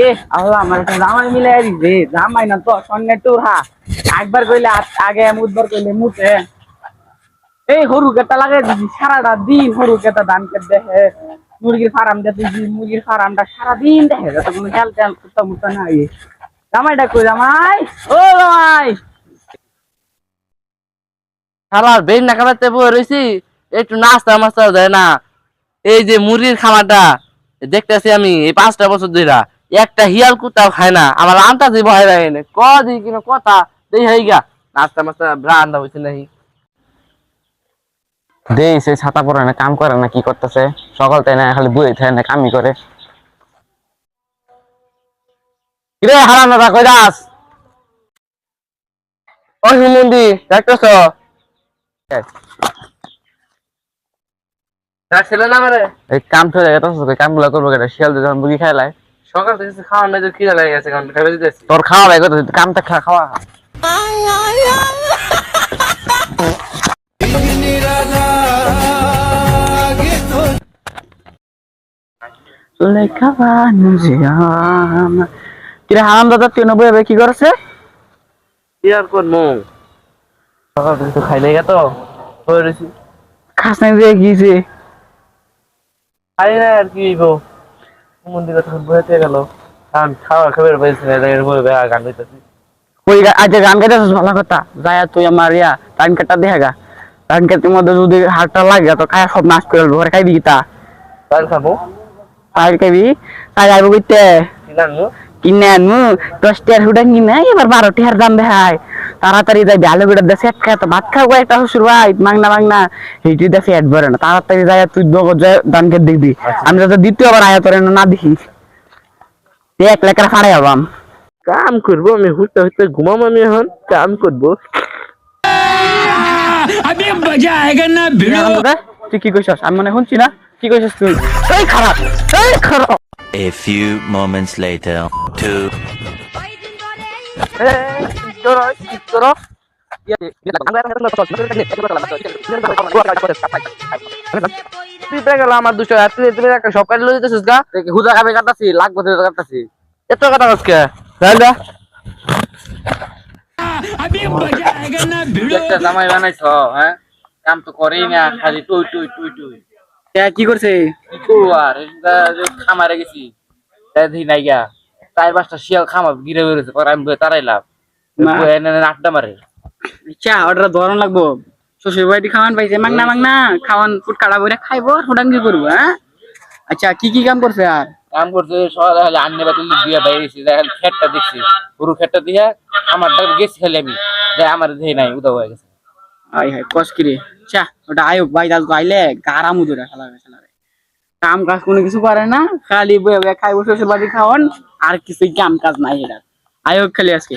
এ আল্লাহ আমার একটা জামাই মিলে দিছে জামাই না তো সন্নে টুহা একবার কইলে আগে মুদবার কইলে মুতে এই হরু কেটা লাগাই দিছি সারাটা দিন হরু কেটা ধান কেটে দেখে মুরগির ফার্ম দিছি মুরগির ফার্মটা সারাদিন দেখে যত কোনো খেল টেল কুত্তা মুত্তা নাই জামাইটা কই জামাই ও জামাই শালার বেন না খাবারতে বই রইছি একটু নাস্তা মাস্তা দেয় না। এই যে মুরগির খামারটা দেখতেছি আমি এই 5টা বছর ধরে একটা হিয়াল কুত্তাও খায় না। আমার আন্তাজি ভয় লাগে না কদি কিনা কথা দেই হই গা নাস্তা মাস্তা রান্না হইছে নাহি। দেই সে ছাতা পরে না কাম করে না কি করতেছে সকাল তাই না খালি বই থাকে না কামই করে। কিরে হারাম দাদা কই যাস? ও হিমন্দি দেখতেছ ছিল না মানে এই কাম তো জায়গা কাম গুলা করবো কেন শিয়াল যখন মুরগি খাইলাই সকাল থেকে খাওয়া নাই তো খিদা লেগে গেছে কারণ খাইতে দিতেছি। তোর খাওয়া ভাই কত কামটা খাওয়া কিরে হারাম দাদা তুই নব্বই কি করেছে? কি আর করবো সকাল থেকে তো খাই নাই তো হয়ে রয়েছি খাস নাই দিয়ে গিয়েছে খাই না আর কি হইব মন্দির তখন বইতে গেল কারণ খাওয়া খাবার পাইছি না গান হইতেছি। ওই আজ গান গাইতেছিস ভালো কথা যাই তুই আমার ইয়া টাইম কাটটা দেখা গা টাইম কাটের মধ্যে যদি হাতটা লাগে তো খায় সব নাশ করে ঘরে খাইবি কি তা কাল খাবো তাই খাইবি তাই যাইব কইতে কিনানু কিনে আনমু 10 টাকার হুডা কিনে এবার 12 টাকার দাম দেখায় তাড়াতাড়ি যাই ভালো করে দেশে একটা তো ভাত খাওয়া একটা শ্বশুর ভাই মাংনা এইটি দেশে এড ভরে না তাড়াতাড়ি যাই তুই দানকে দেখবি আমি যাতে দ্বিতীয়বার আয়া তোরে না দেখি 1 লাখ টাকা ফাড়াই আবাম কাম করবো আমি হুটতে হুটতে ঘুমাম আমি এখন কাম করবো। अभी मजा आएगा ना भिड़ो। তুই কি কইছস আমি মনে শুনছি না কি কইছস তুই এই খারাপ A few moments later, two. আমার 200 সব কাজ লই দিতেছিস গা হুদা খাবে কাটাছি লাখ বছর কাটাছি এত কথা কসকে अभी मजा आएगा ना भिड़ो। একটা জামাই বানাইছ হ্যাঁ কাম তো করেই না খালি টুই টুই টুই টুই কি করছে কি করবো আর খামারে গেছি দেখি নাই গা 4-5টা শিয়াল খামার গিরে বেরোছে পরে আমি তারাইলাম আড্ডা মারে আচ্ছা অর্ডার ধরন লাগবো শ্বশুর বাড়ি খাওয়ান পাইছে মাংনা খাওয়ান ফুট কাটা বইরা খাইবো হুডাং কি করবো হ্যাঁ আচ্ছা কি কাম করছে আর কাম করছে সকালে খালি আন্নে বাতিল দিয়ে বাইরেছি খালি খেটটা দেখছি পুরো খেটটা দিয়া আমার গেছি খালি আমি আমার দেই নাই উদা হয়ে গেছে হাই কসকিরে আচ্ছা ওটা আয়ুক ভাই দাল আইলে গারা মুদুরা খেলা কাম কাজ কোনো কিছু করে না খালি বয়ে খাইবো শ্বশুর বাড়ি খাওয়ান আর কিছু কাম কাজ নাই এটা আয়ুক খালি আজকে